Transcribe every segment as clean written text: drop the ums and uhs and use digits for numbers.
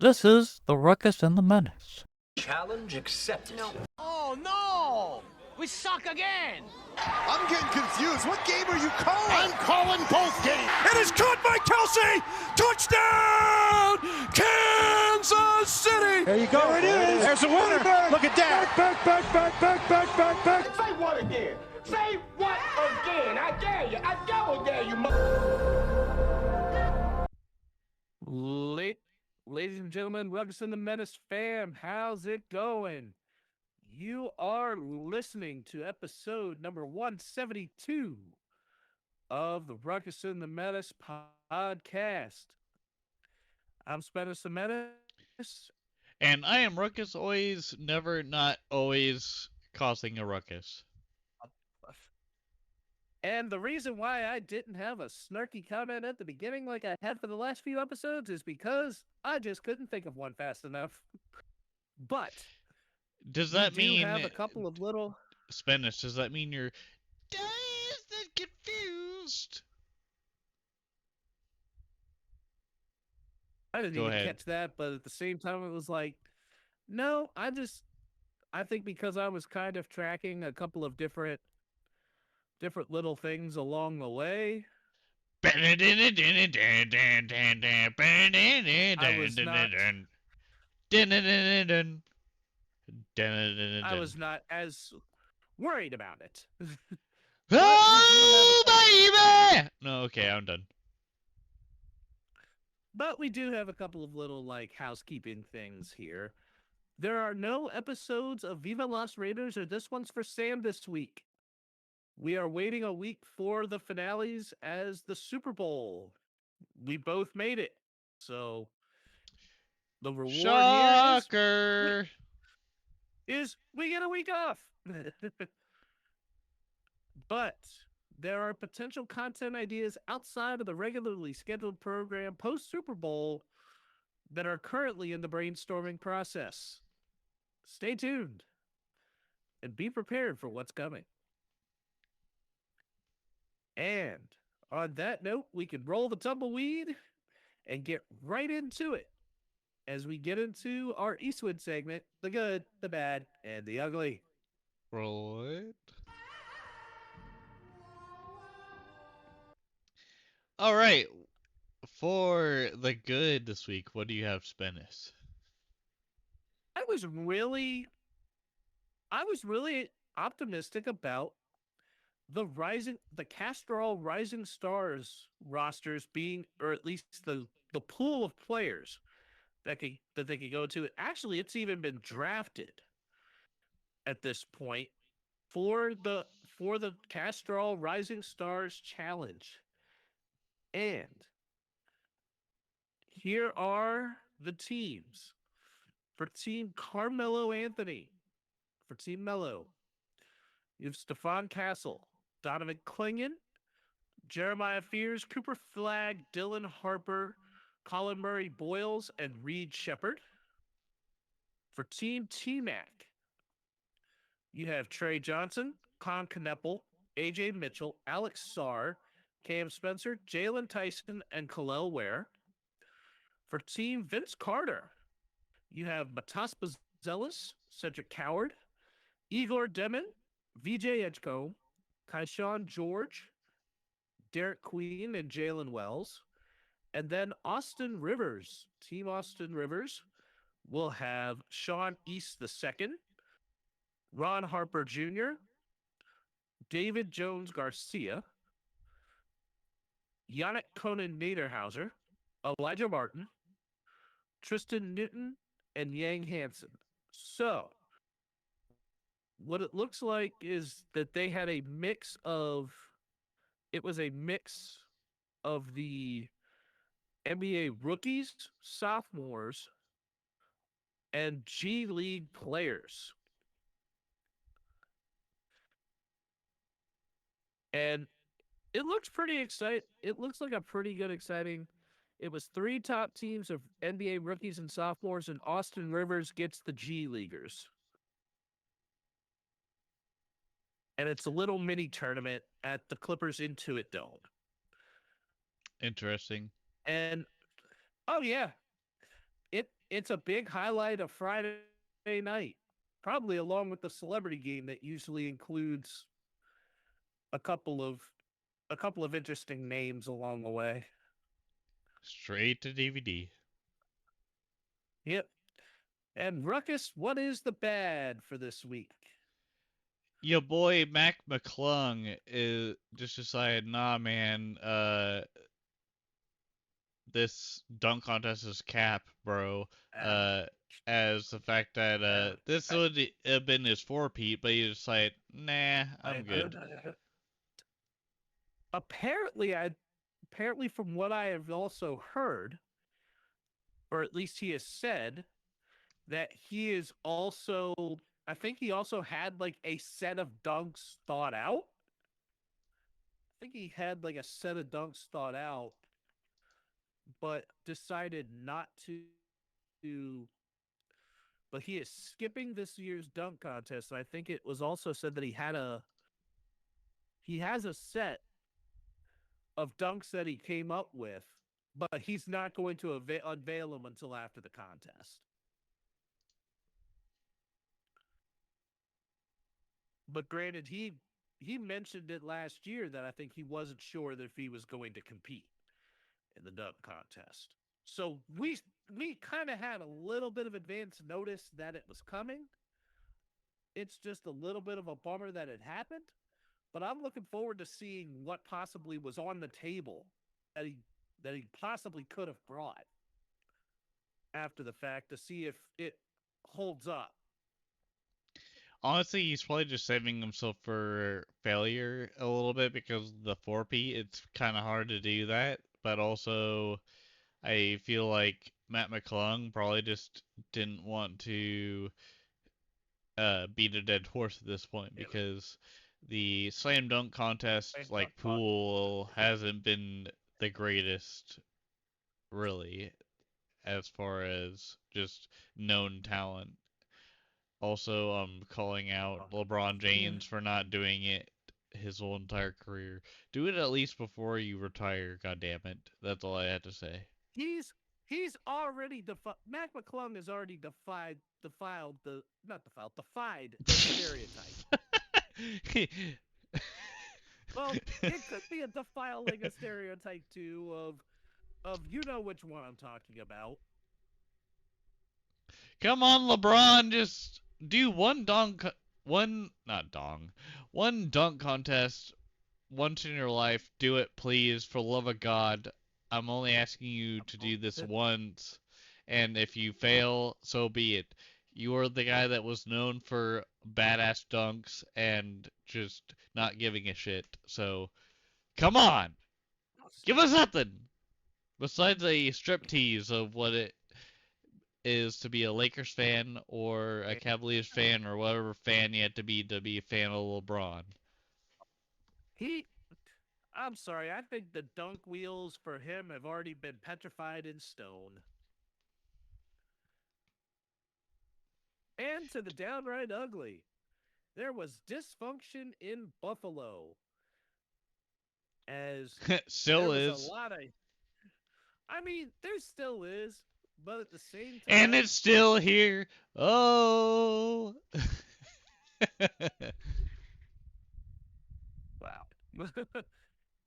This is the Ruckus and the Menace. Challenge accepted. No. Oh, no! We suck again! I'm getting confused. What game are you calling? I'm calling both games. It is caught by Kelsey! Touchdown! Kansas City! There you go. There it is. There's a winner. Look at that. Back. Say what again? Say what again? I dare you. I double dare you, Ladies and gentlemen, welcome to the Menace fam. How's it going? You are listening to episode number 172 of the Ruckus and the Menace podcast. I'm Spanish the Menace. And I am Ruckus, always, never, not always causing a ruckus. And the reason why I didn't have a snarky comment at the beginning like I had for the last few episodes is because I just couldn't think of one fast enough. But does that mean have a couple of little Spanish? Does that mean you're dazed and confused? I didn't Go even ahead. catch that, but at the same time it was like, no, I think because I was kind of tracking a couple of different little things along the way. I was not as worried about it. Oh, baby! No, okay, I'm done. But we do have a couple of little, housekeeping things here. There are no episodes of Viva Las Raiders or This One's for Sam this week. We are waiting a week for the finales as the Super Bowl. We both made it. So the reward Shocker! here is we get a week off. But there are potential content ideas outside of the regularly scheduled program post Super Bowl that are currently in the brainstorming process. Stay tuned and be prepared for what's coming. And on that note, we can roll the tumbleweed and get right into it as we get into our Eastwood segment, the good, the bad, and the ugly. Roll it. All right. For the good this week, what do you have, Spanish? I was really optimistic about the Castrol Rising Stars rosters being, or at least the pool of players that they could go to. Actually, it's even been drafted at this point for the Castrol Rising Stars Challenge. And here are the teams. For Team Carmelo Anthony, for Team Mello, you have Stephon Castle, Donovan Clingan, Jeremiah Fears, Cooper Flagg, Dylan Harper, Colin Murray Boyles, and Reed Shepard. For Team T-Mac, you have Trey Johnson, Con Kneppel, AJ Mitchell, Alex Sarr, Cam Spencer, Jalen Tyson, and Khalil Ware. For Team Vince Carter, you have Matas Bazelis, Cedric Coward, Igor Demon, VJ Edgecombe, Kaishawn George, Derek Queen, and Jalen Wells. And then Austin Rivers, Team Austin Rivers, will have Sean East II, Ron Harper Jr., David Jones Garcia, Yannick Conan Niederhauser, Elijah Martin, Tristan Newton, and Yang Hansen. So, what it looks like is that they had a mix of the NBA rookies, sophomores, and G League players. And it looks pretty exciting. It looks like a pretty good, exciting. It was 3 top teams of NBA rookies and sophomores, and Austin Rivers gets the G Leaguers. And it's a little mini tournament at the Clippers Intuit Dome. Interesting. And, oh yeah, it's a big highlight of Friday night, probably along with the celebrity game that usually includes a couple of a couple of interesting names along the way. Straight to DVD. Yep. And Ruckus, what is the bad for this week? Your boy Mac McClung is just decided, nah, man, this dunk contest is cap, bro. Um, As the fact that this would have been his four-peat, but he decided, nah, I'm good. apparently, apparently from what I have also heard, or at least he has said, that he is also, I think he also had like a set of dunks thought out. I think he had like a set of dunks thought out, but decided not to. But he is skipping this year's dunk contest. And I think it was also said that he has a set of dunks that he came up with, but he's not going to unveil them until after the contest. But granted, he mentioned it last year that I think he wasn't sure that if he was going to compete in the dunk contest. So we kind of had a little bit of advance notice that it was coming. It's just a little bit of a bummer that it happened, but I'm looking forward to seeing what possibly was on the table that he possibly could have brought after the fact to see if it holds up. Honestly, he's probably just saving himself for failure a little bit because the four-peat, it's kind of hard to do that. But also, I feel like Matt McClung probably just didn't want to beat a dead horse at this point because the slam dunk contest like pool hasn't been the greatest really as far as just known talent. Also, calling out LeBron James for not doing it his whole entire career. Do it at least before you retire, God damn it. That's all I had to say. He's already Mac McClung has already defied the stereotype. Well, it could be a defiling a stereotype too of you know which one I'm talking about. Come on, LeBron, just do one dunk, one not dong, one dunk contest once in your life. Do it, please, for the love of God. I'm only asking you to do this once, and if you fail, so be it. You are the guy that was known for badass dunks and just not giving a shit. So, come on, give us something besides a striptease of what it is to be a Lakers fan or a Cavaliers fan or whatever fan you have to be a fan of LeBron. He I'm sorry, I think the dunk wheels for him have already been petrified in stone. And to the downright ugly, there was dysfunction in Buffalo. As there Still was a is. lot of I mean, there still is, but at the same And time, it's still here. Oh. wow.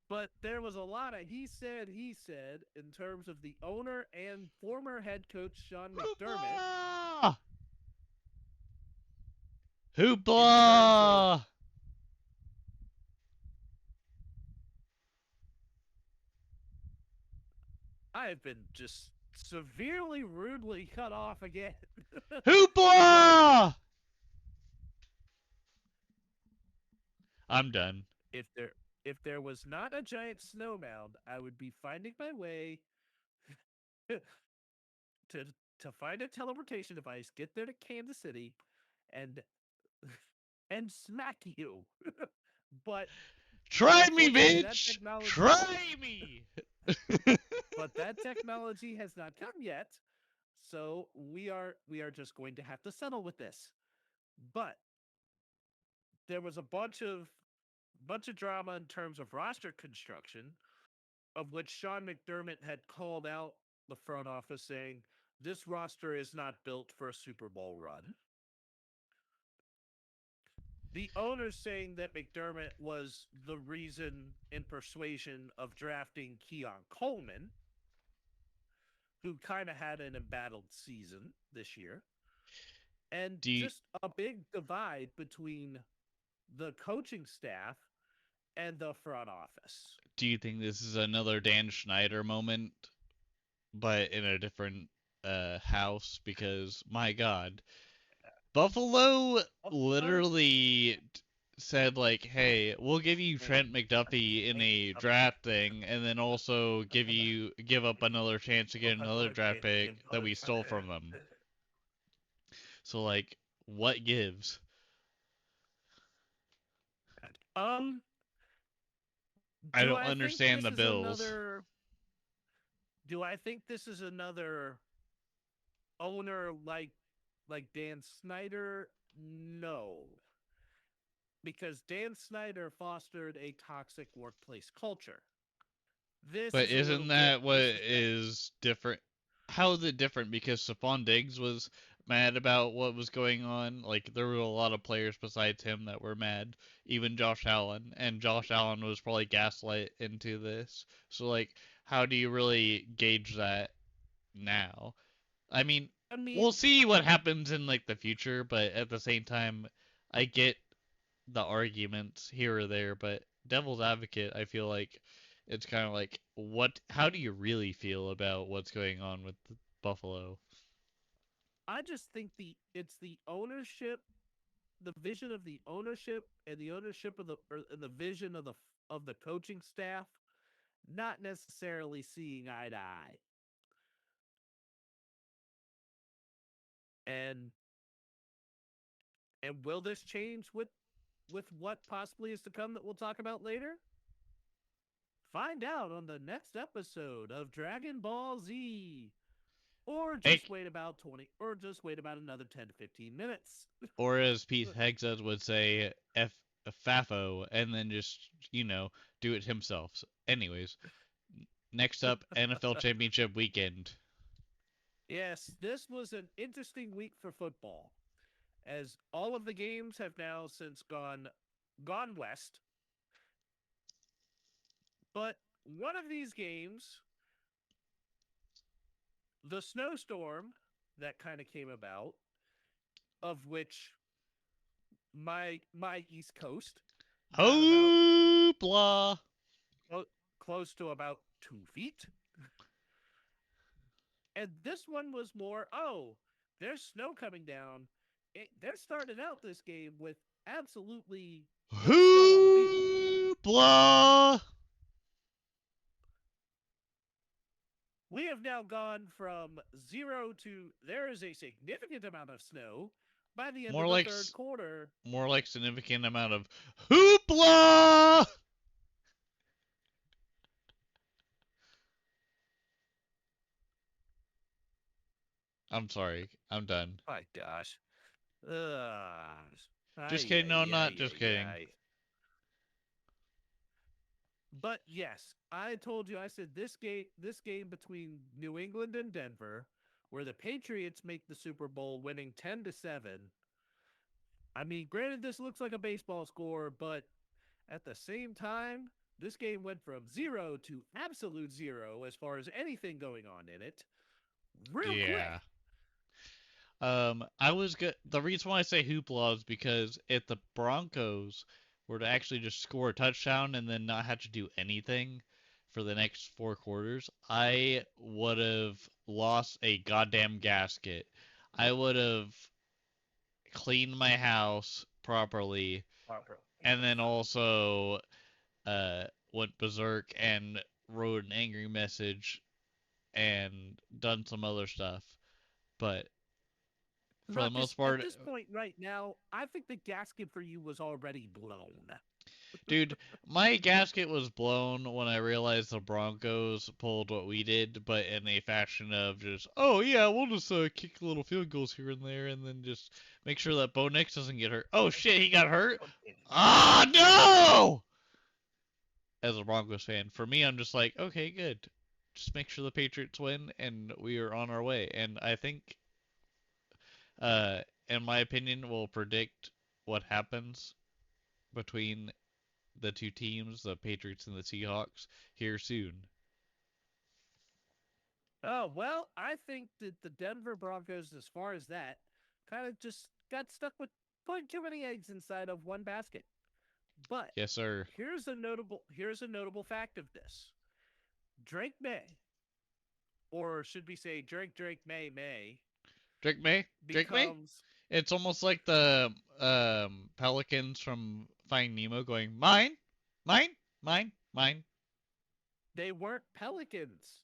But there was a lot of he said in terms of the owner and former head coach Sean McDermott Hoopla! in terms of Hoopla! I have been just severely rudely cut off again. But Hoopla! I'm done. if there if there was not a giant snow mound, I would be finding my way to to find a teleportation device, get there to Kansas City, and and smack you. but but Try me, unfortunately, that bitch! technology Try me! but that technology has not come yet. So we are just going to have to settle with this. But there was a bunch of drama in terms of roster construction, of which Sean McDermott had called out the front office saying, this roster is not built for a Super Bowl run. The owner's saying that McDermott was the reason and persuasion of drafting Keon Coleman, who kind of had an embattled season this year, and Do you just a big divide between the coaching staff and the front office. do you think this is another Dan Schneider moment, but in a different house? Because my God, Buffalo literally said like, "Hey, we'll give you Trent McDuffie in a draft thing, and then also give up another chance to get another draft pick that we stole from them." So like, what gives? Um, I do don't I think understand this the is Bills. another? Do I think this is another owner like Dan Snyder? No, because Dan Snyder fostered a toxic workplace culture. This But is a isn't little bit. that what is different? How is it different? Because Stephon Diggs was mad about what was going on. Like there were a lot of players besides him that were mad. Even Josh Allen, and Josh Allen was probably gaslit into this. So like, how do you really gauge that now? I mean, I mean, we'll see what happens in like the future, but at the same time, I get the arguments here or there, but devil's advocate, I feel like it's kind of like how do you really feel about what's going on with Buffalo? I just think it's the ownership, the vision of the ownership, and the ownership of and the vision of the coaching staff, not necessarily seeing eye to eye. And will this change with what possibly is to come that we'll talk about later? Find out on the next episode of Dragon Ball Z. Or just Hey, wait about 20 or just wait about another 10 to 15 minutes. or as Pete Hegseth would say, Fafo, and then just do it himself. So anyways, next up, NFL Championship weekend. Yes, this was an interesting week for football, as all of the games have now since gone west. But one of these games, the snowstorm that kind of came about, of which my East Coast got about Hoopla! close to about 2 feet. And this one was more, oh, there's snow coming down. They're starting out this game with absolutely no snow on the field. Hoopla! We have now gone from 0 to there is a significant amount of snow by the end More of the like third quarter. more like significant amount of hoopla. I'm sorry. I'm done. My gosh. Just kidding. No, not just kidding. But yes, I told you. I said this game between New England and Denver, where the Patriots make the Super Bowl, winning 10-7. I mean, granted, this looks like a baseball score, but at the same time, this game went from 0 to absolute 0 as far as anything going on in it, real quick. Yeah. I was good. The reason why I say hoopla is because if the Broncos were to actually just score a touchdown and then not have to do anything for the next 4 quarters, I would have lost a goddamn gasket. I would have cleaned my house properly, and then also went berserk and wrote an angry message and done some other stuff. But for the Ruckus, most at part, this point right now, I think the gasket for you was already blown. dude, my gasket was blown when I realized the Broncos pulled what we did, but in a fashion of just, oh yeah, we'll just kick little field goals here and there, and then just make sure that Bo Nix doesn't get hurt. Oh shit, he got hurt. Ah no! As a Broncos fan, for me, I'm just like, okay, good. just make sure the Patriots win, and we are on our way. And I think, in my opinion, will predict what happens between the two teams, the Patriots and the Seahawks, here soon. Oh, well, I think that the Denver Broncos, as far as that, kind of just got stuck with putting too many eggs inside of one basket. But Yes, sir. here's a notable fact of this. Drake May, or should we say Drake May Drake May? Drake May? becomes It's almost like the pelicans from Finding Nemo going, mine, mine, mine, mine. they weren't pelicans.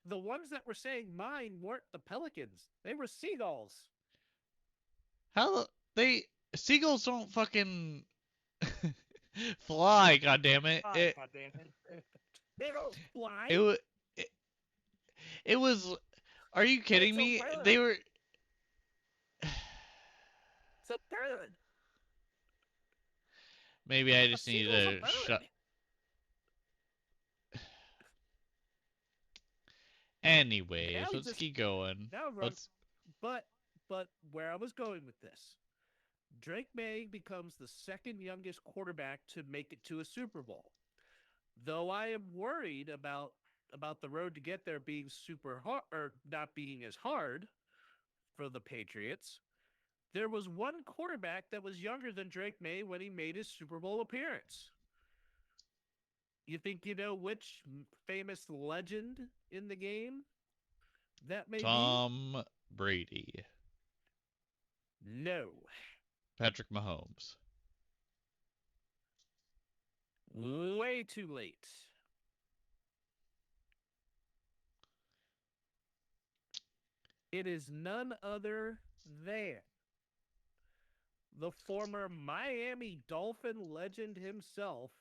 The ones that were saying mine weren't the pelicans. They were seagulls. How they seagulls don't fucking fly? God damn it! God damn it. They don't fly. It, it was. Are you kidding It's a me? bird. They were. It's a bird. Maybe I A just need seagull's a to bird. shut. Anyways, Now let's just keep going. now run. Let's. But where I was going with this, Drake May becomes the second youngest quarterback to make it to a Super Bowl. Though I am worried about the road to get there being super hard or not being as hard for the Patriots. There was one quarterback that was younger than Drake May when he made his Super Bowl appearance. You think you know which famous legend in the game that may Tom Brady, be? No. Patrick Mahomes. Way too late. It is none other than the former Miami Dolphin legend himself,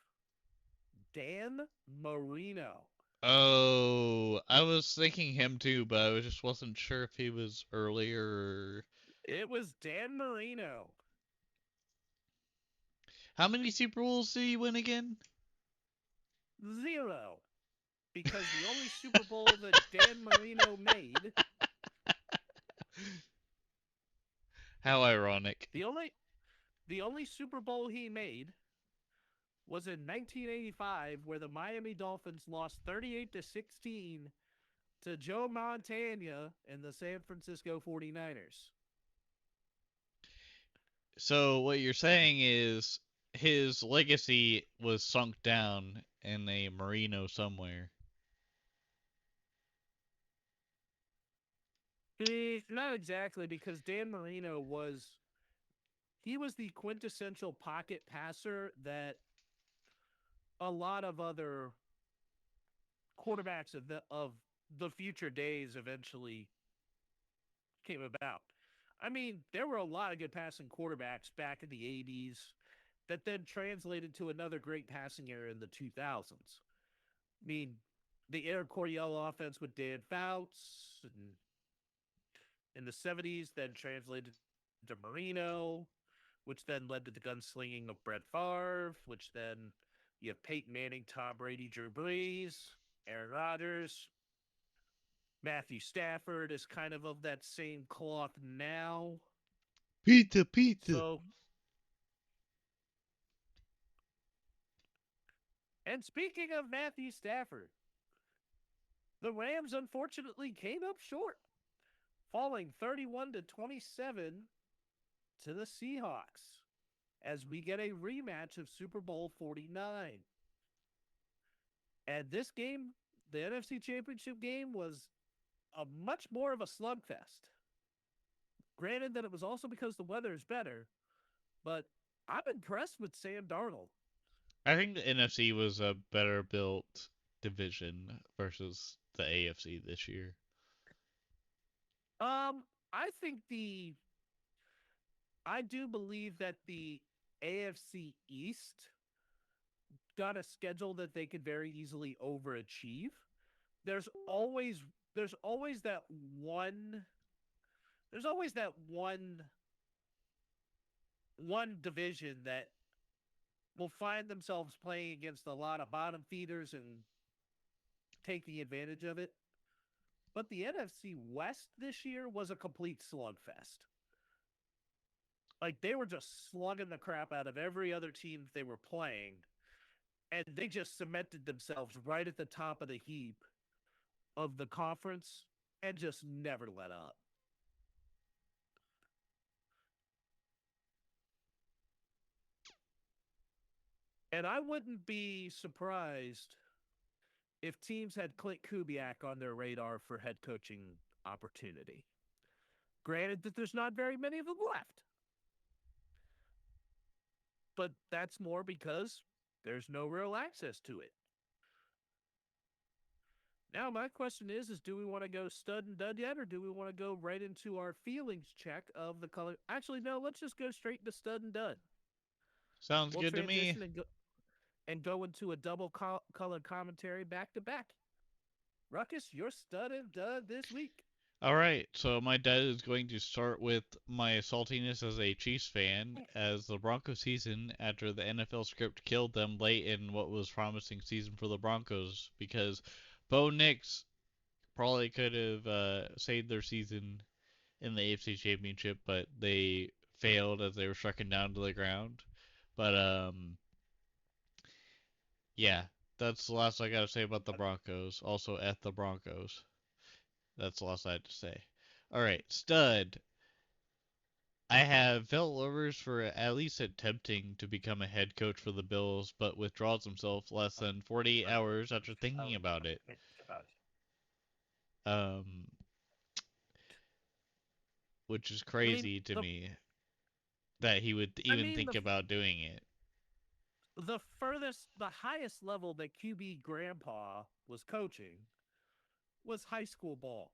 Dan Marino. Oh, I was thinking him too, but I just wasn't sure if he was earlier. It was Dan Marino. How many Super Bowls did he win again? 0. Because the only Super Bowl that Dan Marino made, How ironic. the only Super Bowl he made was in 1985, where the Miami Dolphins lost 38-16 to Joe Montana and the San Francisco 49ers. So what you're saying is his legacy was sunk down in a marino somewhere. Not exactly, because Dan Marino was the quintessential pocket passer that a lot of other quarterbacks of the future days eventually came about. I mean, there were a lot of good passing quarterbacks back in the 80s that then translated to another great passing era in the 2000s. I mean, the Air Coryell offense with Dan Fouts and in the 70s then translated to Marino, which then led to the gunslinging of Brett Favre, which then you have Peyton Manning, Tom Brady, Drew Brees, Aaron Rodgers. Matthew Stafford is kind of that same cloth now. Pizza. So, and speaking of Matthew Stafford, the Rams unfortunately came up short, falling 31-27 to the Seahawks as we get a rematch of Super Bowl 49. And this game, the NFC Championship game, was a much more of a slugfest. Granted that it was also because the weather is better, but I'm impressed with Sam Darnold. I think the NFC was a better built division versus the AFC this year. I think I do believe that the AFC East got a schedule that they could very easily overachieve. There's always that one one division that will find themselves playing against a lot of bottom feeders and taking advantage of it. But the NFC West this year was a complete slugfest. Like they were just slugging the crap out of every other team they were playing, and they just cemented themselves right at the top of the heap of the conference and just never let up. And I wouldn't be surprised if teams had Clint Kubiak on their radar for head coaching opportunity. Granted that there's not very many of them left. But that's more because there's no real access to it. Now, my question is do we want to go stud and dud yet, or do we want to go right into our feelings check of the color? Actually, no, let's just go straight to stud and dud. Sounds We'll good to me. transition and go into a double color commentary back to back. Ruckus, your stud and dud this week. All right, so my dad is going to start with my saltiness as a Chiefs fan, as the Broncos season, after the NFL script killed them late in what was promising season for the Broncos, because Bo Nix probably could have saved their season in the AFC Championship, but they failed as they were stricken down to the ground. But yeah, that's the last I gotta say about the Broncos. Also, at the Broncos. That's the last I had to say. All right, stud. I have Phil Rivers for at least attempting to become a head coach for the Bills, but withdraws himself less than 48 hours after thinking about it. Um, which is I mean, crazy to me that he would even think about doing it. The highest level that QB Grandpa was coaching was high school ball.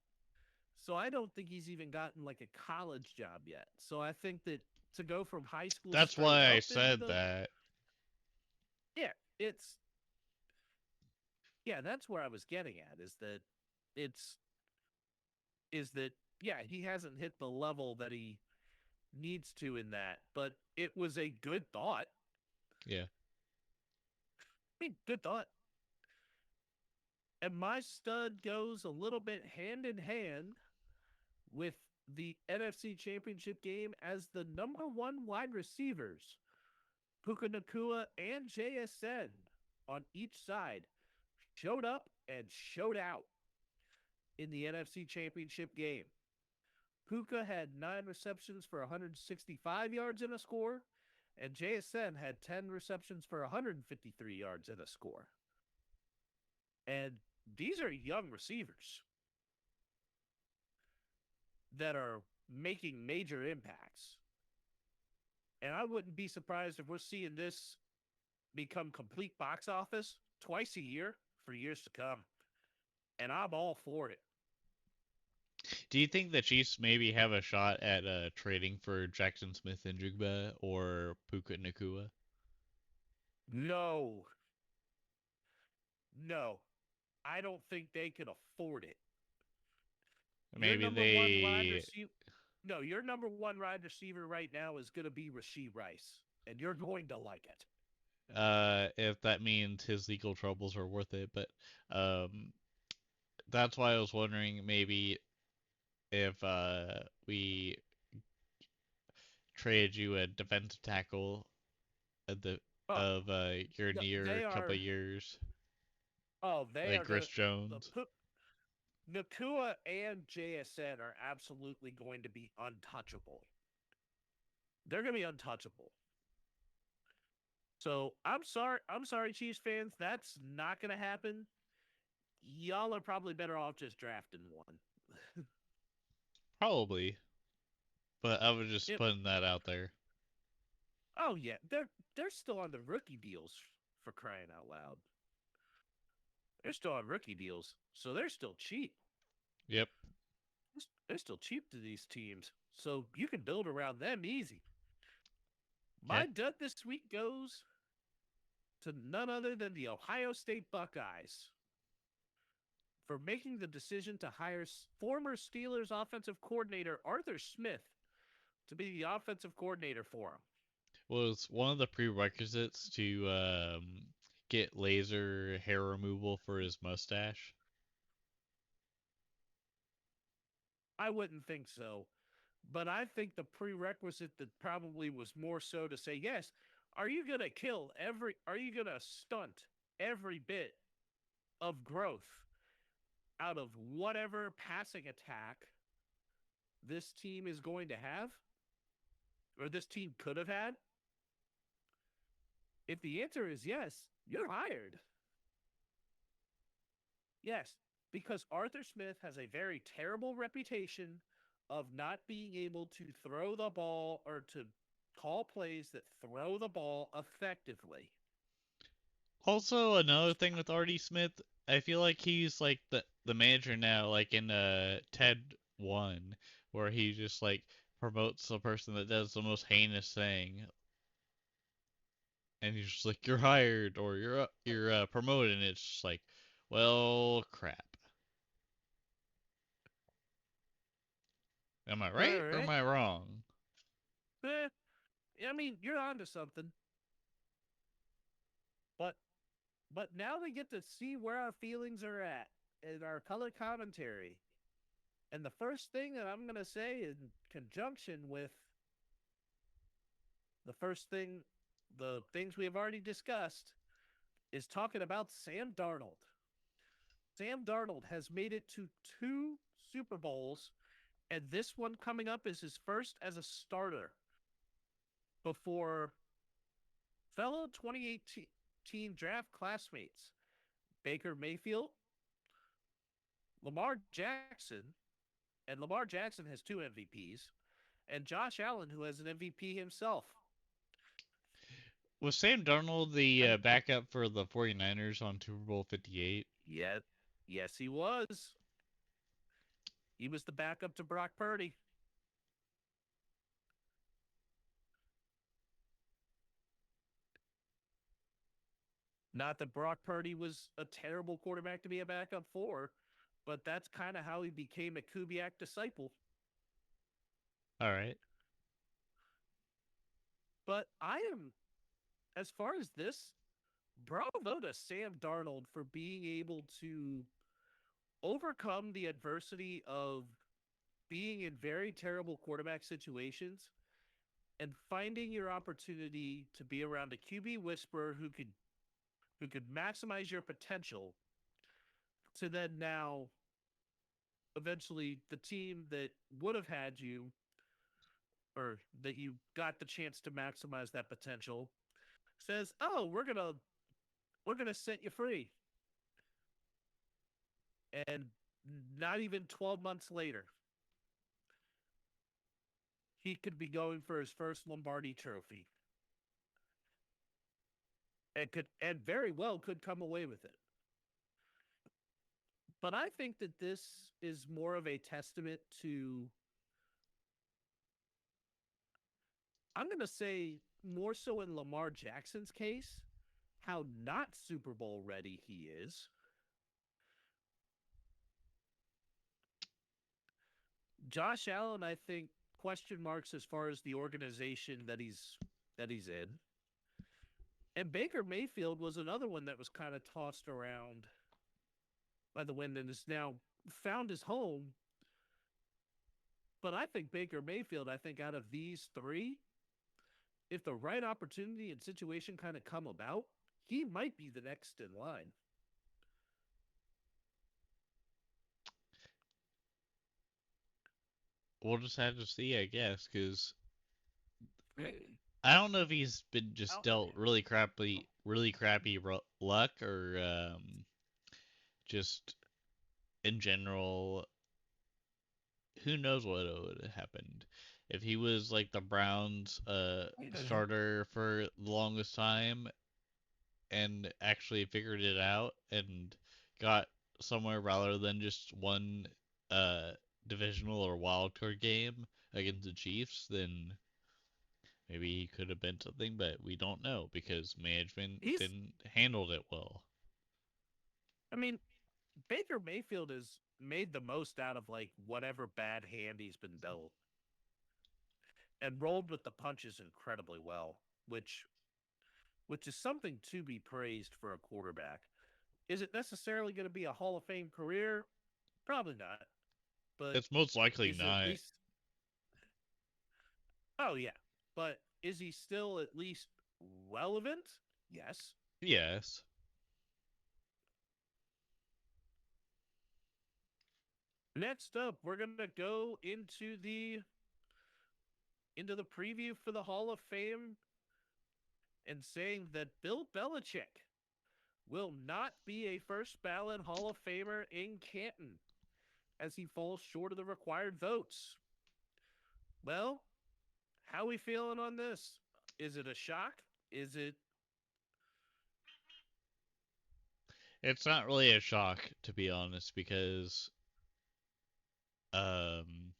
So I don't think he's even gotten like a college job yet. So I think that to go from high school That's straight why I up into said the that. yeah, it's yeah, that's where I was getting at it's is that yeah, he hasn't hit the level that he needs to in that, but it was a good thought. Yeah. I mean, good thought. And my stud goes a little bit hand in hand with the NFC Championship game as the number one wide receivers, Puka Nakua and JSN on each side, showed up and showed out in the NFC Championship game. Puka had 9 receptions for 165 yards in a score, and JSN had 10 receptions for 153 yards in a score. And these are young receivers that are making major impacts. And I wouldn't be surprised if we're seeing this become complete box office twice a year for years to come. And I'm all for it. Do you think the Chiefs maybe have a shot at trading for Jackson Smith and Jigba or Puka Nakua? No. No. I don't think they can afford it. Your Maybe number one wide they. receiver. No, your number one wide receiver right now is going to be Rashee Rice, and you're going to like it. If that means his legal troubles are worth it, but um, that's why I was wondering maybe if we traded you a defensive tackle at the Oh, of your no, near they couple are. of years, Oh, they like are Chris going to. Jones. Nakua and JSN are absolutely going to be untouchable. They're going to be untouchable. So I'm sorry, Chiefs fans. That's not going to happen. Y'all are probably better off just drafting one. Probably, but I was just Yep. putting that out there. Oh yeah, they're still on the rookie deals for crying out loud. They're still on rookie deals, so they're still cheap. Yep. They're still cheap to these teams, so you can build around them easy. My Okay. dud this week goes to none other than the Ohio State Buckeyes for making the decision to hire former Steelers offensive coordinator Arthur Smith to be the offensive coordinator for him. Was one of the prerequisites to get laser hair removal for his mustache? I wouldn't think so. But I think the prerequisite that probably was more so to say, yes, are you going to are you going to stunt every bit of growth out of whatever passing attack this team is going to have or this team could have had? If the answer is yes, you're hired. Yes, because Arthur Smith has a very terrible reputation of not being able to throw the ball or to call plays that throw the ball effectively. Also, another thing with Artie Smith, I feel like he's like the manager now, like in Ted One, where he just like promotes the person that does the most heinous thing, and he's just like, "You're hired" or "You're promoted," and it's just like, well, crap. Am I All right or am right. I wrong? Eh, I mean, you're onto something. But now they get to see where our feelings are at in our color commentary. And the first thing that I'm going to say in conjunction with the things we have already discussed, is talking about Sam Darnold. Sam Darnold has made it to 2 Super Bowls, and this one coming up is his first as a starter before fellow 2018 draft classmates Baker Mayfield, Lamar Jackson, and Lamar Jackson has 2 MVPs, and Josh Allen, who has an MVP himself. Was Sam Darnold the I, backup for the 49ers on Super Bowl 58? yeah, yes, he was. He was the backup to Brock Purdy. Not that Brock Purdy was a terrible quarterback to be a backup for, but that's kind of how he became a Kubiak disciple. All right. But I am, as far as this, bravo to Sam Darnold for being able to overcome the adversity of being in very terrible quarterback situations and finding your opportunity to be around a QB whisperer who could maximize your potential to then now eventually the team that would have had you or that you got the chance to maximize that potential says, "Oh, we're gonna set you free," and not even 12 months later, he could be going for his first Lombardi Trophy, and very well could come away with it. But I think that this is more of a testament to, I'm going to say, more so in Lamar Jackson's case, how not Super Bowl ready he is. Josh Allen, I think, question marks as far as the organization that he's in. And Baker Mayfield was another one that was kind of tossed around by the wind and has now found his home. But I think Baker Mayfield, I think out of these three, if the right opportunity and situation kind of come about, he might be the next in line. We'll just have to see, I guess, because I don't know if he's been just dealt really crappy luck, or just in general. Who knows what would have happened if he was like the Browns' starter for the longest time and actually figured it out and got somewhere rather than just one uh divisional or wild card game against the Chiefs, then maybe he could have been something, but we don't know because management He's, didn't handle it well. I mean, Baker Mayfield has made the most out of like whatever bad hand he's been dealt and rolled with the punches incredibly well. which is something to be praised for a quarterback. Is it necessarily going to be a Hall of Fame career? Probably not. But It's most likely is it at not. least? Oh yeah, but is he still at least relevant? Yes. Yes. Next up, we're gonna go into the preview for the Hall of Fame and saying that Bill Belichick will not be a first ballot Hall of Famer in Canton as he falls short of the required votes. Well, how we feeling on this? Is it a shock? Is it It's not really a shock, to be honest, because um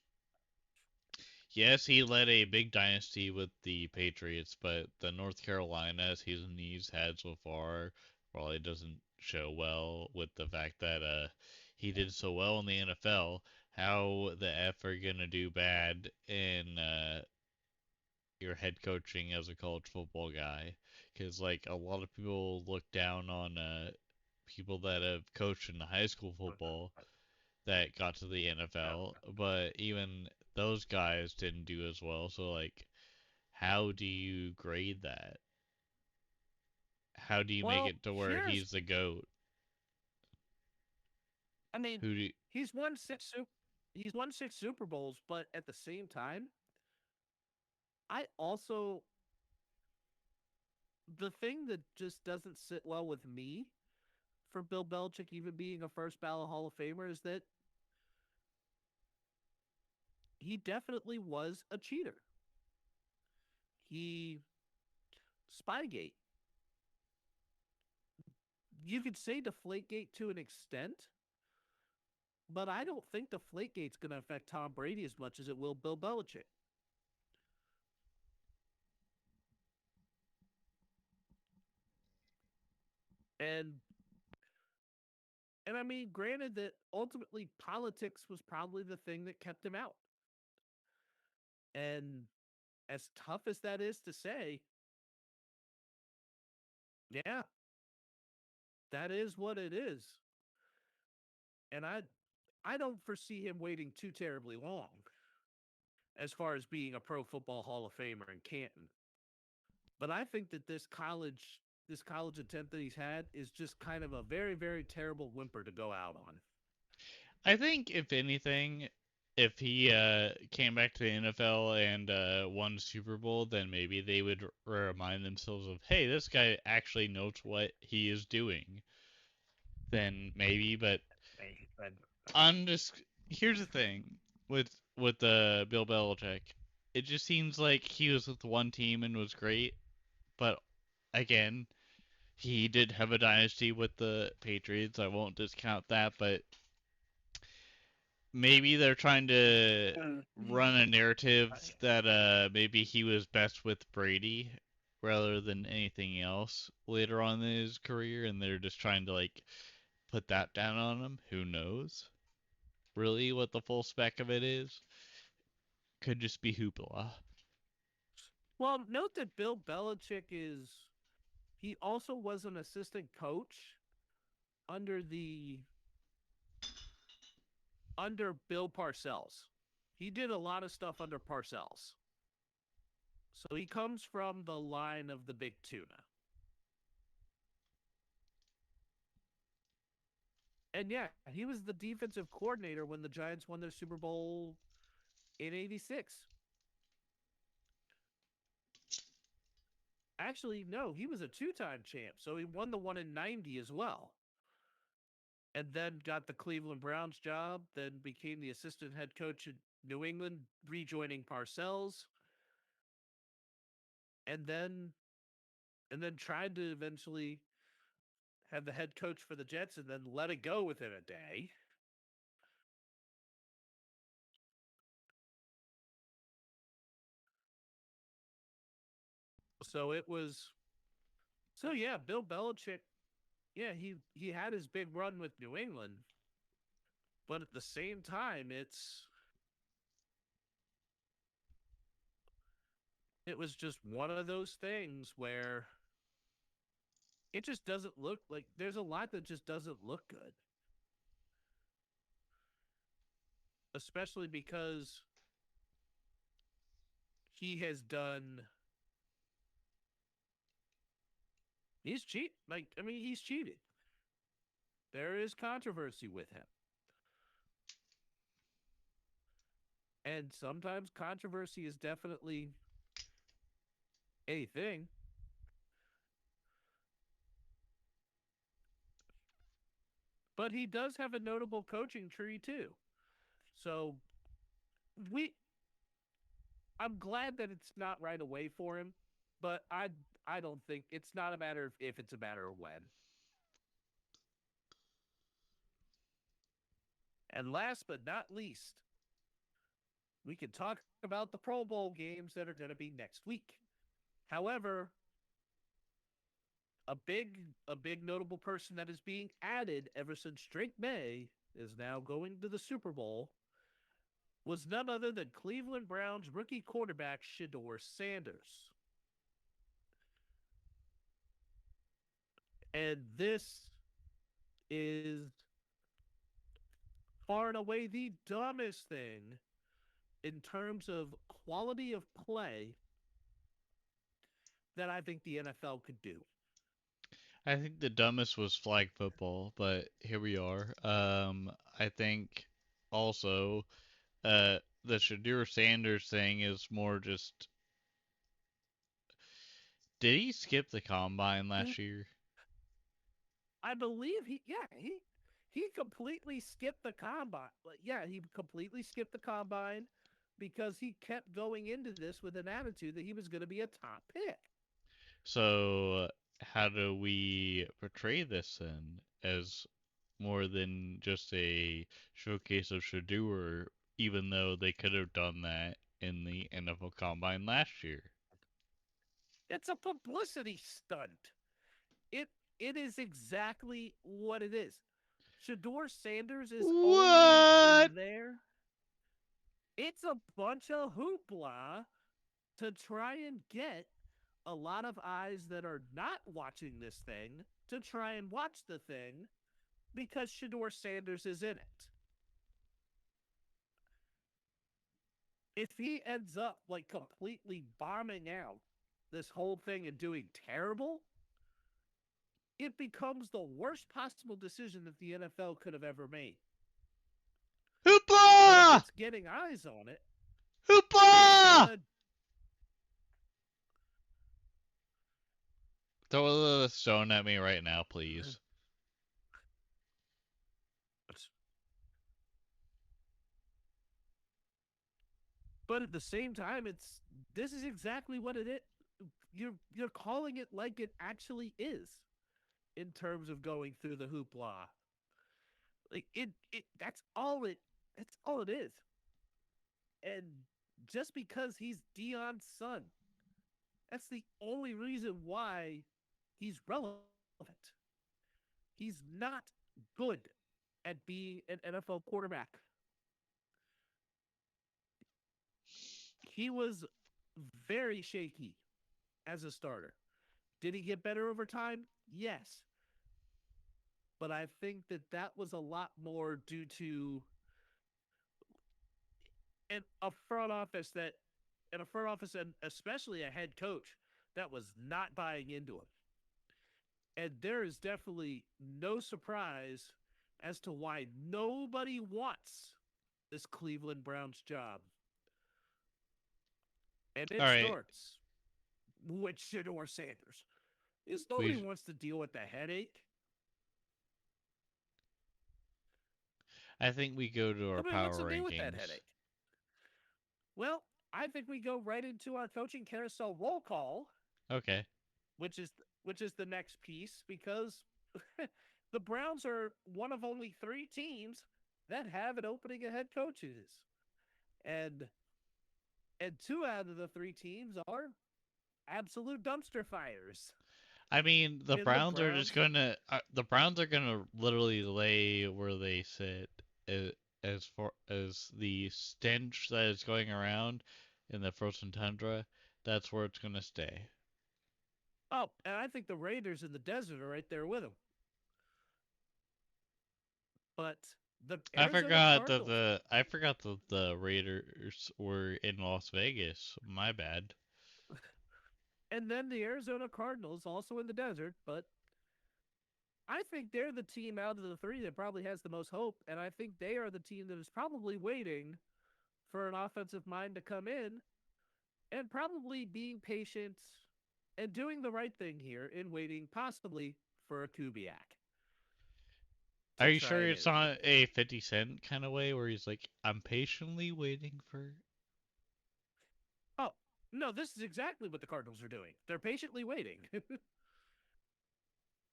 yes, he led a big dynasty with the Patriots, but the North Carolina season he's had so far probably doesn't show well with the fact that he did so well in the NFL. How the F are gonna do bad in your head coaching as a college football guy? Because like a lot of people look down on people that have coached in high school football that got to the NFL, but even those guys didn't do as well. So like, how do you grade that? How do you make well, it to where here's he's the goat? I mean, Who do you, he's won he's won 6 Super Bowls, but at the same time, I also the thing that just doesn't sit well with me for Bill Belichick even being a first ballot Hall of Famer is that he definitely was a cheater. He Spygate. You could say Deflategate to an extent, but I don't think Deflategate's going to affect Tom Brady as much as it will Bill Belichick. And I mean, granted that ultimately politics was probably the thing that kept him out. And as tough as that is to say, yeah, that is what it is. And I don't foresee him waiting too terribly long as far as being a Pro Football Hall of Famer in Canton. But I think that this college attempt that he's had is just kind of a very, very terrible whimper to go out on. I think if anything, if he came back to the NFL and won Super Bowl, then maybe they would remind themselves of, hey, this guy actually knows what he is doing. Then maybe, but I'm just here's the thing with Bill Belichick. It just seems like he was with one team and was great, but again, he did have a dynasty with the Patriots. I won't discount that, but maybe they're trying to run a narrative that maybe he was best with Brady rather than anything else later on in his career, and they're just trying to like put that down on him. Who knows? Really, what the full spec of it is? Could just be Hoopla. Well, note that Bill Belichick he also was an assistant coach under Bill Parcells. He did a lot of stuff under Parcells. So he comes from the line of the Big Tuna. And yeah, he was the defensive coordinator when the Giants won their Super Bowl in 86. Actually, no, he was a 2-time champ. So he won the one in 90 as well. And then got the Cleveland Browns job, then became the assistant head coach in New England, rejoining Parcells. And then tried to eventually have the head coach for the Jets and then let it go within a day. So it was so yeah, Bill Belichick, yeah, he had his big run with New England, but at the same time it was just one of those things where it just doesn't look like there's a lot that just doesn't look good, especially because he has done. He's cheat. Like, I mean, he's cheated. There is controversy with him. And sometimes controversy is definitely a thing. But he does have a notable coaching tree too. So we I'm glad that it's not right away for him, but I don't think it's not a matter of if, it's a matter of when. And last but not least, we can talk about the Pro Bowl games that are going to be next week. However, a big notable person that is being added ever since Drake May is now going to the Super Bowl was none other than Cleveland Browns rookie quarterback Shador Sanders. And this is far and away the dumbest thing in terms of quality of play that I think the NFL could do. I think the dumbest was flag football, but here we are. I think also the Shadur Sanders thing is more just. Did he skip the combine last year? I believe he completely skipped the combine. Yeah, he completely skipped the combine because he kept going into this with an attitude that he was going to be a top pick. So how do we portray this then as more than just a showcase of Shadur, even though they could have done that in the NFL Combine last year? It's a publicity stunt. It it is exactly what it is. Shador Sanders is only What? there. It's a bunch of hoopla to try and get a lot of eyes that are not watching this thing to try and watch the thing because Shador Sanders is in it. If he ends up like completely bombing out this whole thing and doing terrible, it becomes the worst possible decision that the NFL could have ever made. But if Hoopla! it's getting eyes on it, it's Hoopla! gonna. Throw the stone at me right now, please. But at the same time, this is exactly what it is. You're calling it like it actually is in terms of going through the hoopla. Like it that's all it is. And just because he's Dion's son, that's the only reason why he's relevant. He's not good at being an NFL quarterback. He was very shaky as a starter. Did he get better over time? Yes. But I think that that was a lot more due to a front office that, and a front office and especially a head coach that was not buying into him. And there is definitely no surprise as to why nobody wants this Cleveland Browns job. And All it right, starts with Shador Sanders. Because nobody we. wants to deal with the headache. I think we go to our Nobody wants to power deal with that rankings. headache. Well, I think we go right into our coaching carousel roll call, Okay. which is the next piece because the Browns are one of only 3 teams that have an opening of head coaches. And 2 out of the 3 teams are absolute dumpster fires. I mean, the In the Browns are just Browns, gonna. The Browns are gonna literally lay where they sit, as far as the stench that is going around in the frozen tundra. That's where it's gonna stay. Oh, and I think the Raiders in the desert are right there with them. But the Arizona Cardinals, I forgot that the Raiders were in Las Vegas. My bad. and then the Arizona Cardinals also in the desert, but I think they're the team out of the three that probably has the most hope, and I think they are the team that is probably waiting for an offensive mind to come in and probably being patient and doing the right thing here in waiting possibly for a Kubiak Are to you try sure and it's interview. not a 50 Cent kind of way where he's like, I'm patiently waiting for. Oh, no, this is exactly what the Cardinals are doing. They're patiently waiting.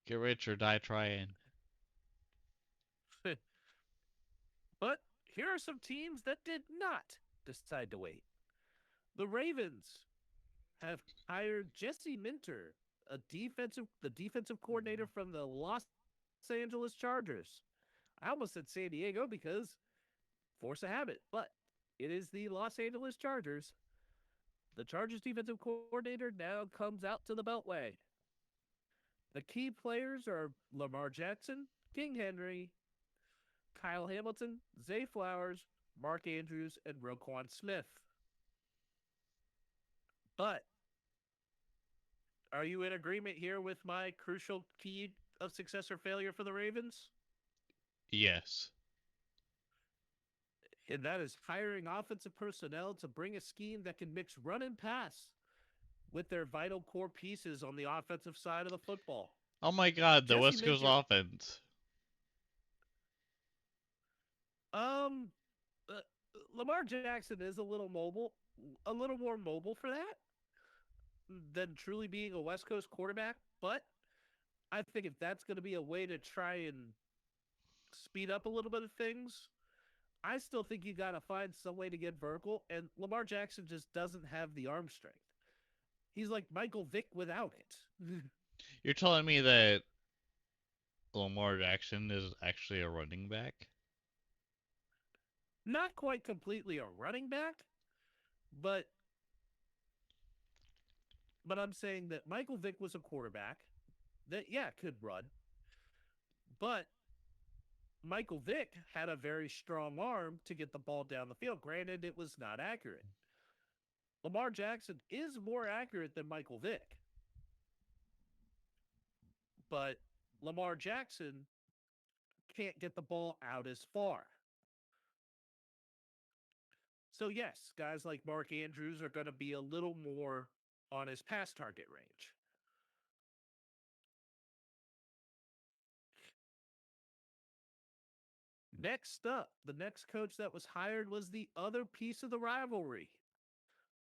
Get rich or die trying. But here are some teams that did not decide to wait. The Ravens have hired Jesse Minter, the defensive coordinator from the Los Angeles Chargers. I almost said San Diego because force a habit, but it is the Los Angeles Chargers. The Chargers defensive coordinator now comes out to the Beltway. The key players are Lamar Jackson, King Henry, Kyle Hamilton, Zay Flowers, Mark Andrews, and Roquan Smith. But are you in agreement here with my crucial key of success or failure for the Ravens? Yes. And that is hiring offensive personnel to bring a scheme that can mix run and pass with their vital core pieces on the offensive side of the football. Oh my god, the Jesse West Coast Minter, offense. um, uh, Lamar Jackson is a little more mobile for that than truly being a West Coast quarterback. But I think if that's going to be a way to try and speed up a little bit of things, I still think you got to find some way to get vertical. And Lamar Jackson just doesn't have the arm strength. He's like Michael Vick without it. You're telling me that Lamar Jackson is actually a running back? Not quite completely a running back, but I'm saying that Michael Vick was a quarterback that could run, but Michael Vick had a very strong arm to get the ball down the field. Granted, it was not accurate. Lamar Jackson is more accurate than Michael Vick, but Lamar Jackson can't get the ball out as far. So, yes, guys like Mark Andrews are going to be a little more on his pass target range. Next up, the next coach that was hired was the other piece of the rivalry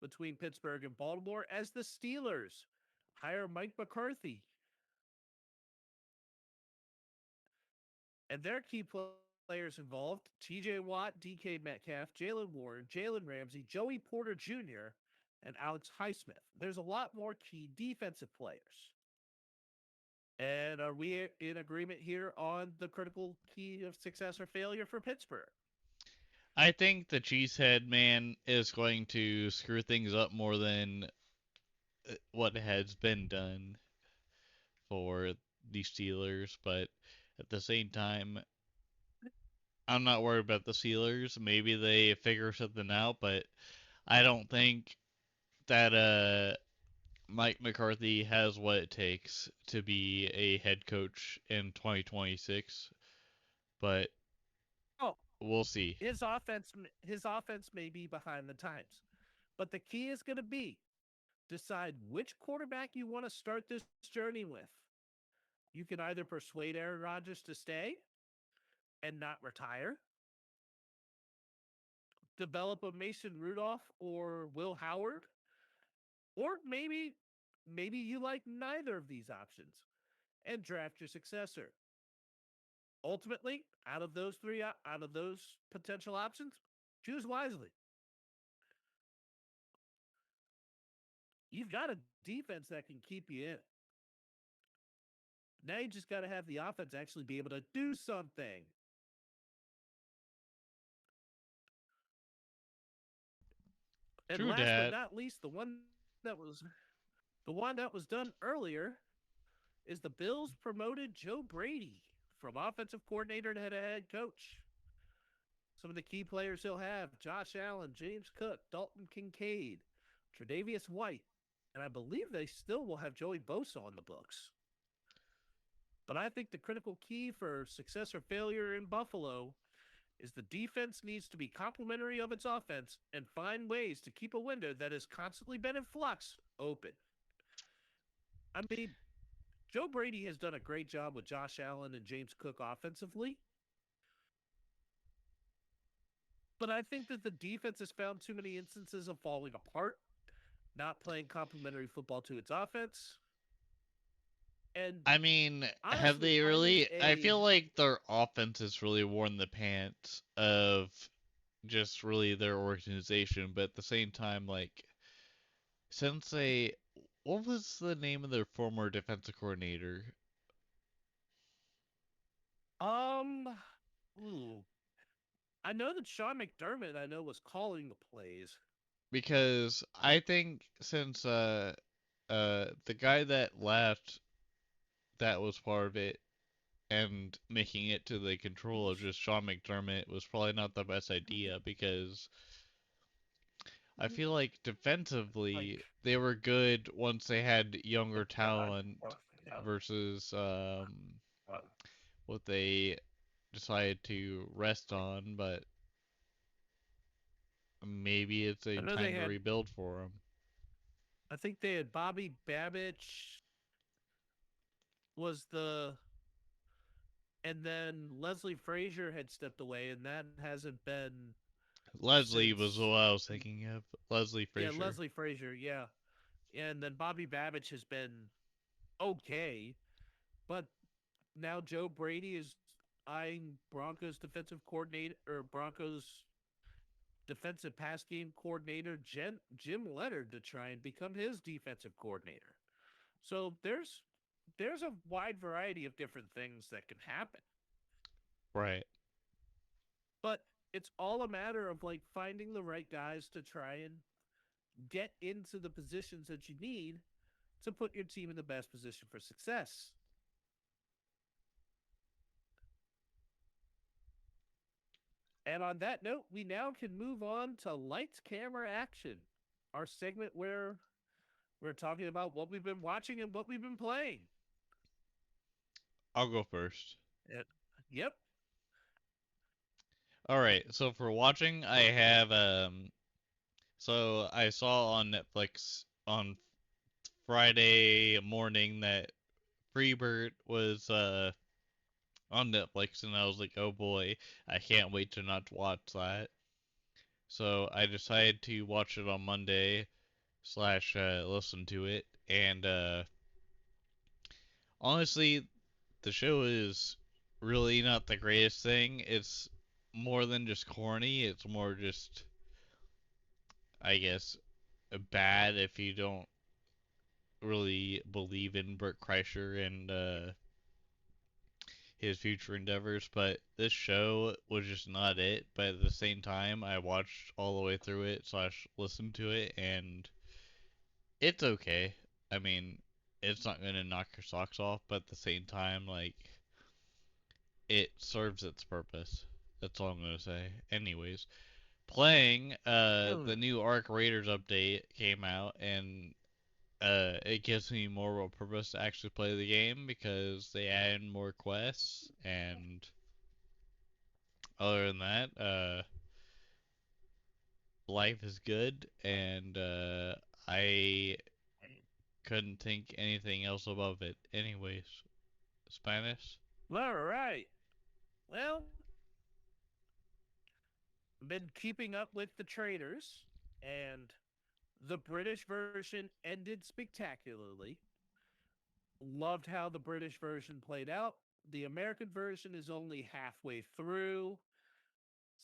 between Pittsburgh and Baltimore as the Steelers hire Mike McCarthy. And their key players involved TJ Watt, DK Metcalf, Jalen Warren, Jalen Ramsey, Joey Porter Jr., and Alex Highsmith. There's a lot more key defensive players. And are we in agreement here on the critical key of success or failure for Pittsburgh? I think the Cheesehead man is going to screw things up more than what has been done for the Steelers, but at the same time, I'm not worried about the Steelers. Maybe they figure something out, but I don't think that Mike McCarthy has what it takes to be a head coach in 2026. But Oh, we'll see. his offense may be behind the times. But the key is going to be decide which quarterback you want to start this journey with. You can either persuade Aaron Rodgers to stay and not retire, develop a Mason Rudolph or Will Howard, or maybe you like neither of these options and draft your successor. Ultimately, out of those potential options, choose wisely. You've got a defense that can keep you in. Now you just got to have the offense actually be able to do something. And True last but that. not least, the one that was the one that was done earlier is the Bills promoted Joe Brady from offensive coordinator to head coach. Some of the key players he'll have: Josh Allen, James Cook, Dalton Kincaid, Tre'Davious White, and I believe they still will have Joey Bosa on the books. But I think the critical key for success or failure in Buffalo is the defense needs to be complementary of its offense and find ways to keep a window that has constantly been in flux open. I mean, Joe Brady has done a great job with Josh Allen and James Cook offensively, but I think that the defense has found too many instances of falling apart, not playing complementary football to its offense, and I mean, have honestly they finding really? I a feel like their offense has really worn the pants of just really their organization, but at the same time, like, since they. What was the name of their former defensive coordinator? um ooh, I know that Sean McDermott I know was calling the plays. Because I think since the guy that left that was part of it and making it to the control of just Sean McDermott was probably not the best idea because I feel like defensively Like they were good once they had younger talent versus what they decided to rest on, but maybe it's I a know they time to had rebuild for them. I think they had Bobby Babich was the and then Leslie Frazier had stepped away and that hasn't been Leslie was since what I was thinking of. Leslie yeah, Frazier. Leslie Frazier, yeah. And then Bobby Babich has been okay, but now Joe Brady is eyeing Broncos defensive coordinator or Broncos defensive pass game coordinator Jim Leonard to try and become his defensive coordinator. So there's a wide variety of different things that can happen. Right. But it's all a matter of like finding the right guys to try and get into the positions that you need to put your team in the best position for success. And on that note, we now can move on to lights, camera, action, our segment where we're talking about what we've been watching and what we've been playing. I'll go first. And, yep. All right. So for watching, I have so I saw on Netflix on Friday morning that Freebird was on Netflix, and I was like, oh boy, I can't wait to not watch that. So I decided to watch it on Monday slash listen to it, and honestly, the show is really not the greatest thing. It's more than just corny. It's more just, I guess, bad if you don't really believe in Bert Kreischer and his future endeavors. But this show was just not it. But at the same time, I watched all the way through it slash listened to it, and it's okay. I mean, it's not gonna knock your socks off, but at the same time, like, it serves its purpose. That's all I'm gonna say. Anyways, playing the new Arc Raiders update came out, and it gives me more of a purpose to actually play the game because they added more quests, and other than that, life is good, and I couldn't think anything else above it. Anyways, Spanish. All right. Well, been keeping up with the traders, and the British version ended spectacularly. Loved how the British version played out. The American version is only halfway through.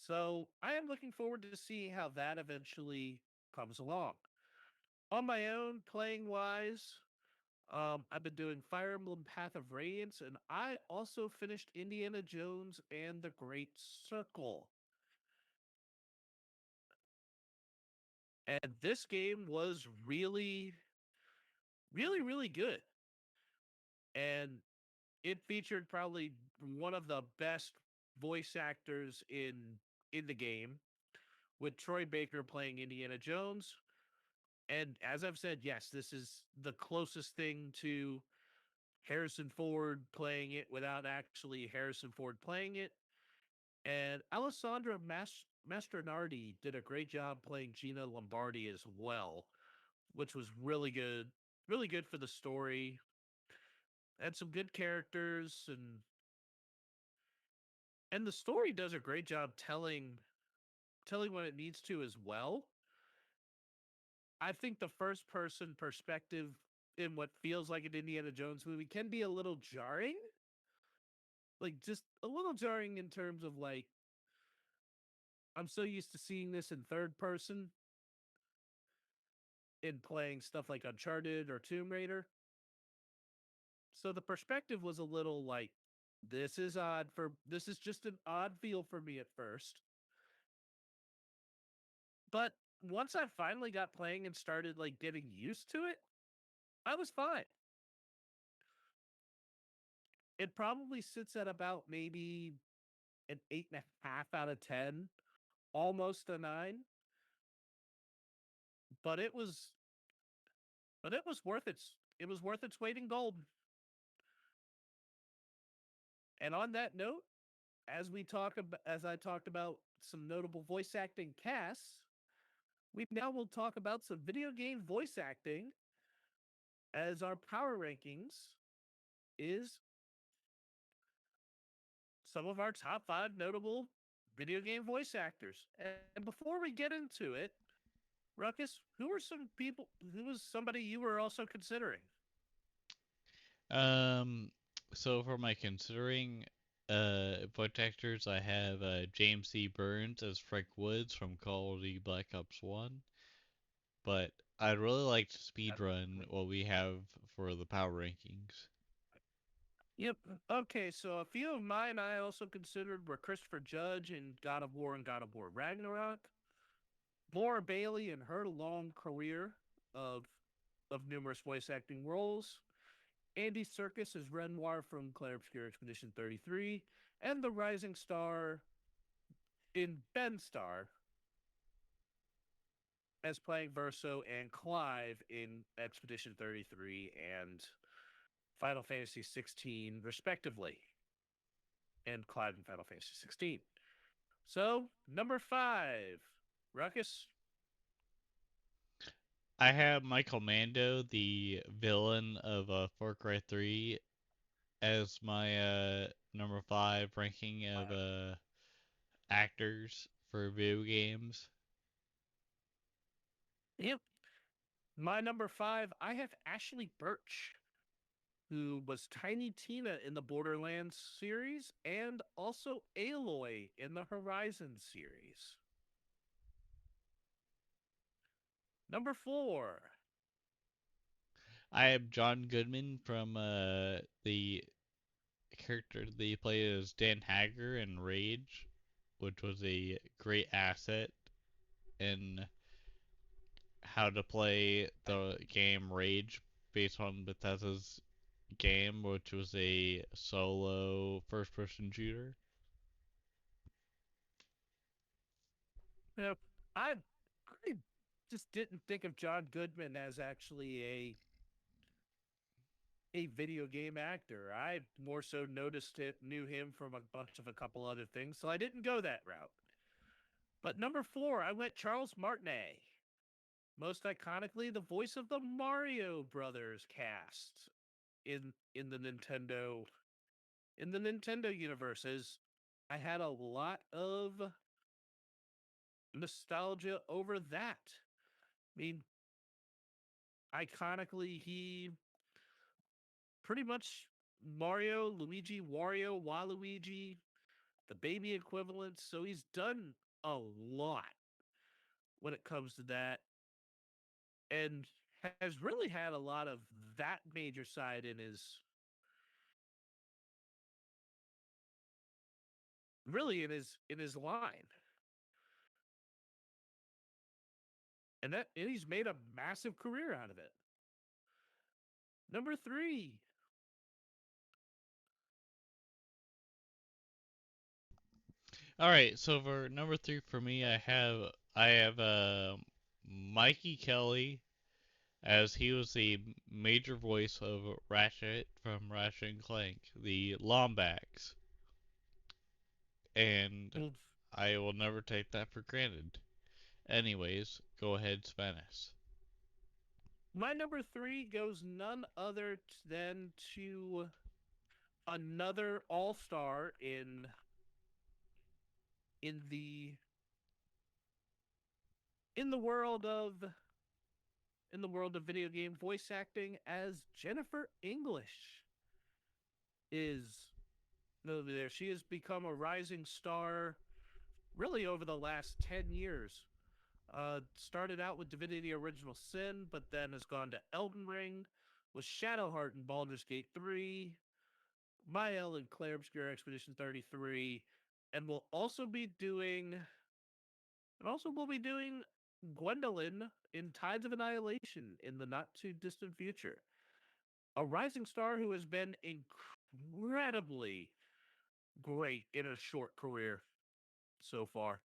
So I am looking forward to see how that eventually comes along. On my own, playing wise, I've been doing Fire Emblem Path of Radiance, and I also finished Indiana Jones and the Great Circle. And this game was really, really, really good. And it featured probably one of the best voice actors in the game, with Troy Baker playing Indiana Jones. And as I've said, yes, this is the closest thing to Harrison Ford playing it without actually Harrison Ford playing it. And Alessandra Mastronardi did a great job playing Gina Lombardi as well, which was really good for the story. Had some good characters, and the story does a great job telling what it needs to as well. I think the first person perspective in what feels like an Indiana Jones movie can be a little jarring. Like just a little jarring in terms of like I'm so used to seeing this in third person in playing stuff like Uncharted or Tomb Raider. So the perspective was a little like this is just an odd feel for me at first. But once I finally got playing and started like getting used to it, I was fine. It probably sits at about maybe an 8.5 out of 10, almost a 9, but it was worth its weight in gold. And on that note, as I talked about some notable voice acting casts, we now will talk about some video game voice acting as our power rankings is some of our top 5 notable video game voice actors. And before we get into it, Ruckus, who was somebody you were also considering? Um, so for my considering voice actors, I have James C. Burns as Frank Woods from Call of Duty Black Ops 1, but I'd really like to speedrun what we have for the power rankings. Yep. Okay, so a few of mine I also considered were Christopher Judge in God of War and God of War Ragnarok, Laura Bailey in her long career of numerous voice acting roles, Andy Serkis as Renoir from Clair Obscur Expedition 33, and the rising star in Ben Star as playing Verso and Clive in Expedition 33 and Final Fantasy 16, respectively, and Clive in Final Fantasy 16. So, number 5, Ruckus. I have Michael Mando, the villain of Far Cry 3, as my number 5 ranking of actors for video games. Yep. My number 5, I have Ashley Birch, who was Tiny Tina in the Borderlands series and also Aloy in the Horizon series. Number 4. I have John Goodman from the character that he played as Dan Hager in Rage, which was a great asset in how to play the game Rage based on Bethesda's game, which was a solo first person shooter. Yep. I really just didn't think of John Goodman as actually a video game actor. I more so knew him from a couple other things, so I didn't go that route. But number 4, I went Charles Martinet, most iconically the voice of the Mario Brothers cast in the Nintendo universe. As I had a lot of nostalgia over that. I mean, iconically, he pretty much Mario, Luigi, Wario, Waluigi, the baby equivalent. So he's done a lot when it comes to that, and has really had a lot of that major side in his in his line. and he's made a massive career out of it. Number 3. All right, so for number 3 for me, I have Mikey Kelly, as he was the major voice of Ratchet from Ratchet and Clank, the Lombax, and I will never take that for granted. Anyways, go ahead, Spanish. My number 3 goes none other than to another all-star in the in the world of video game voice acting, as Jennifer English is there. She has become a rising star really over the last 10 years. Started out with Divinity Original Sin, but then has gone to Elden Ring, with Shadowheart and Baldur's Gate 3, Mael and Claire Obscure Expedition 33, and will be doing Gwendolyn in Tides of Annihilation in the not too distant future. A rising star who has been incredibly great in a short career so far.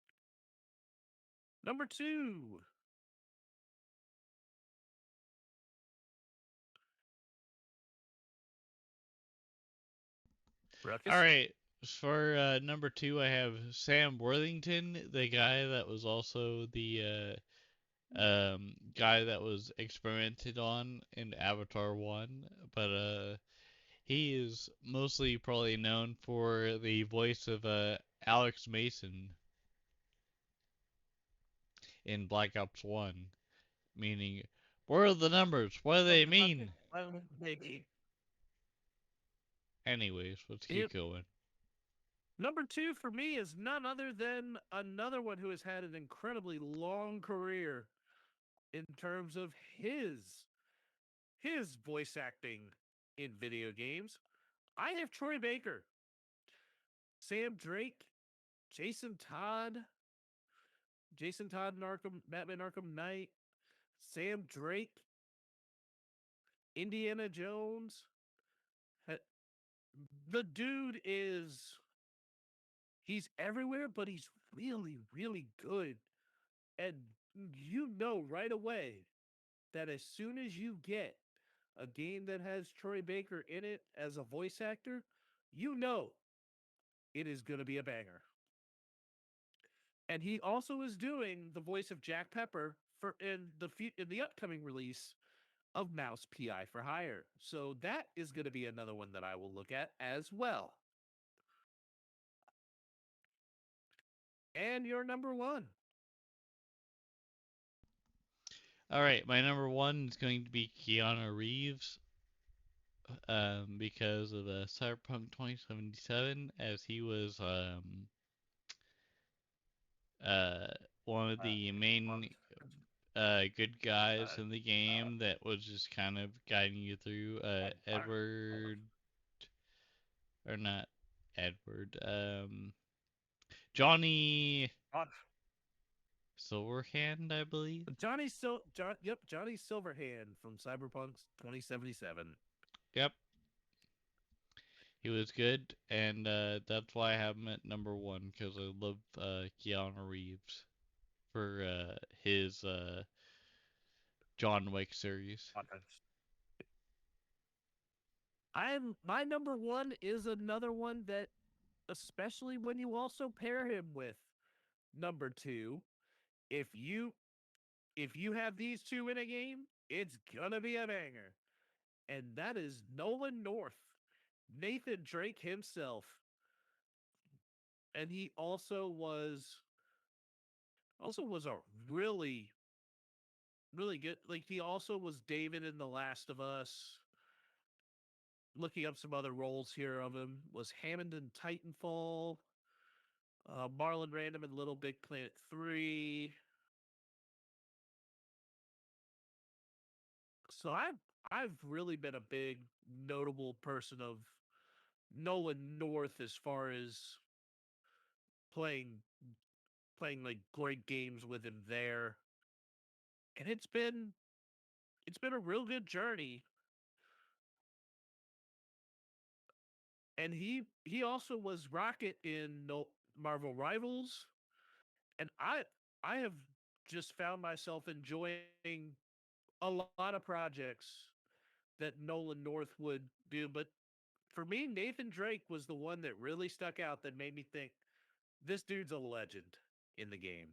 Number 2. Ruckus. All right, for number 2, I have Sam Worthington, the guy that was also the guy that was experimented on in Avatar 1, but he is mostly probably known for the voice of Alex Mason in Black Ops 1, meaning, where are the numbers? What do they mean? Anyways, let's keep going. Number 2 for me is none other than another one who has had an incredibly long career in terms of his voice acting in video games. I have Troy Baker, Sam Drake, Jason Todd, in Batman Arkham Knight, Sam Drake, Indiana Jones. The dude he's everywhere, but he's really, really good. And you know right away that as soon as you get a game that has Troy Baker in it as a voice actor, you know it is going to be a banger. And he also is doing the voice of Jack Pepper in the upcoming release of Mouse PI for Hire. So that is going to be another one that I will look at as well. And your number 1. All right, my number 1 is going to be Keanu Reeves, because of Cyberpunk 2077, as he was uh, one of the main good guys in the game that was just kind of guiding you through. Edward, or not Edward, Johnny Silverhand, I believe. Johnny Silverhand from Cyberpunk 2077. Yep. He was good, and that's why I have him at number 1, because I love Keanu Reeves for his John Wick series. My number 1 is another one that, especially when you also pair him with number 2, if you have these two in a game, it's gonna be a banger. And that is Nolan North, Nathan Drake himself. And he also was a really, really good, like, he also was David in The Last of Us. Looking up some other roles here of him, was Hammond in Titanfall, Marlon Random in Little Big Planet 3. So I've really been a big notable person of Nolan North as far as playing like great games with him there. and it's been a real good journey. And he also was Rocket in no Marvel Rivals, and I have just found myself enjoying a lot of projects that Nolan North would do. But for me, Nathan Drake was the one that really stuck out that made me think this dude's a legend in the game.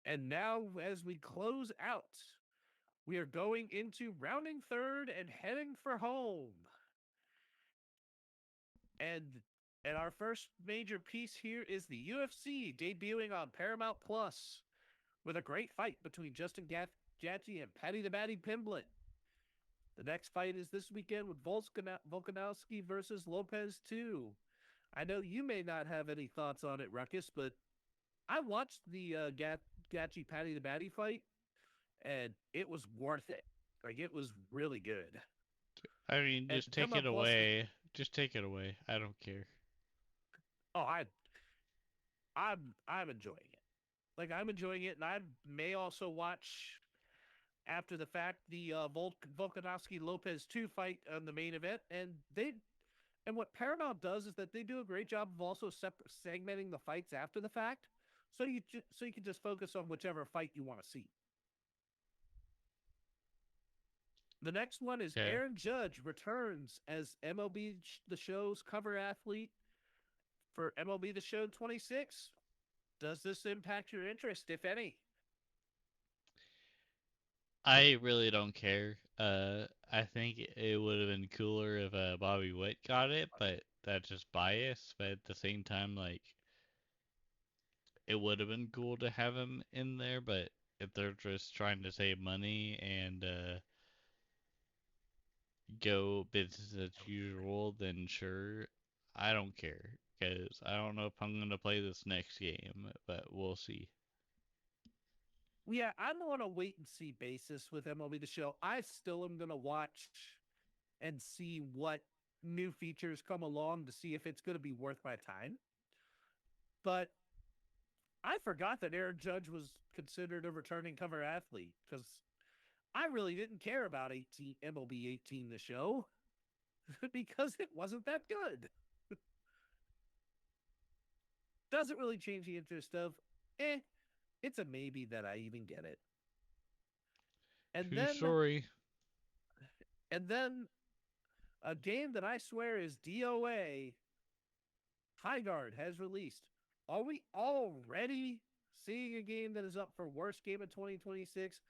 And now, as we close out, we are going into rounding third and heading for home. And and our first major piece here is the UFC debuting on Paramount Plus with a great fight between Justin Gaethje and Paddy the Baddy Pimblett. The next fight is this weekend with Volkanovski versus Lopez 2. I know you may not have any thoughts on it, Ruckus, but I watched the Gaethje Paddy the Baddy fight, and it was worth it. Like, it was really good. I mean, And just take it Paramount Plus is, away. Just take it away. I don't care. oh, I'm enjoying it. Like, I'm enjoying it, and I may also watch after the fact the Volkanovski Lopez 2 fight on the main event, and what Paramount does is that they do a great job of also segmenting the fights after the fact, so so you can just focus on whichever fight you want to see. The next one is Okay. Aaron Judge returns as MLB The Show's cover athlete for MLB The Show 26. Does this impact your interest, if any? I really don't care. I think it would have been cooler if Bobby Witt got it, but that's just bias. But at the same time, like, it would have been cool to have him in there. But if they're just trying to save money and go business as usual, then sure, I don't care. Because I don't know if I'm going to play this next game, but we'll see. Yeah, I'm on a wait and see basis with MLB The Show. I still am going to watch and see what new features come along to see if it's going to be worth my time. But I forgot that Aaron Judge was considered a returning cover athlete because I really didn't care about MLB 18 The Show because it wasn't that good. Doesn't really change the interest of, it's a maybe that I even get it. And True then, story. and then a game that I swear is DOA, Highguard has released. Are we already seeing a game that is up for worst game of 2026?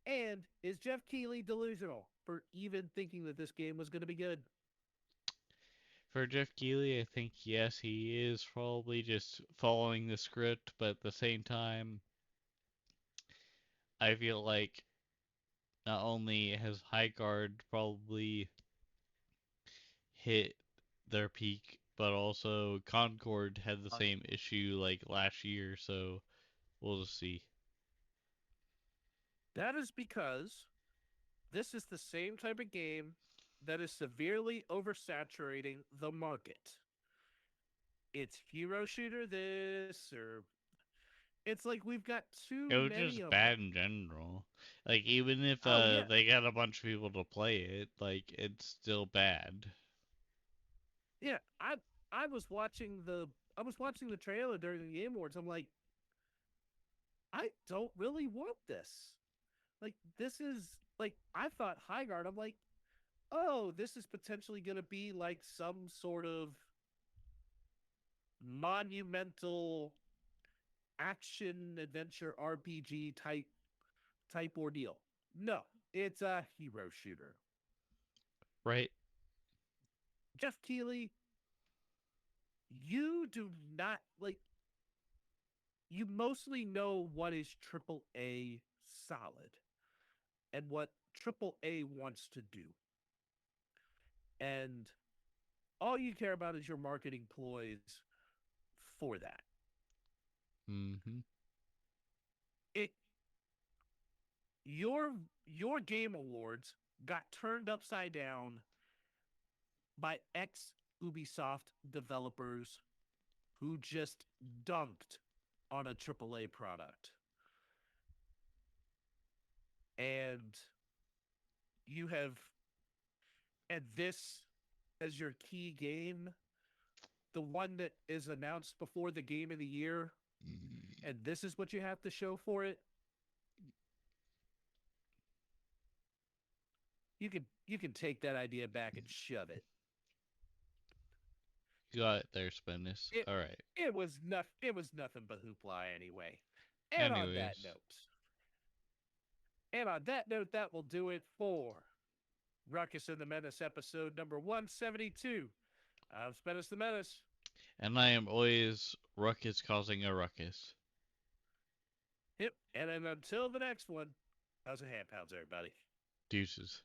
And is Jeff Keighley delusional for even thinking that this game was going to be good? For Jeff Keighley, I think yes, he is probably just following the script, but at the same time, I feel like not only has High Guard probably hit their peak, but also Concord had the same issue like last year, so we'll just see. That is because this is the same type of game that is severely oversaturating the market. It's hero shooter this, or it's like we've got too It was many just of them. bad in general. Like even if Oh yeah, they got a bunch of people to play it, like it's still bad. yeah. I was watching the trailer during the Game Awards. I'm like, I don't really want this. Like, this is like, I thought High Guard. I'm like, oh, this is potentially going to be like some sort of monumental action adventure RPG type ordeal. No, it's a hero shooter. Right? Jeff Keighley, you do not like. You mostly know what is triple A solid and what triple A wants to do, and all you care about is your marketing ploys for that. Mm-hmm. It your your game awards got turned upside down by ex Ubisoft developers who just dunked on a AAA product. And you have, and this as your key game, the one that is announced before the game of the year, and this is what you have to show for it. You can take that idea back and shove it. You got it there, Spinnis. All right. It was nothing but hoopla anyway. And on that Anyways, note, that will do it for Ruckus and the Menace episode number 172. I'm Spinnis the Menace. and I am always ruckus causing a ruckus. Yep. And then until the next one, how's it hand pounds, everybody? Deuces.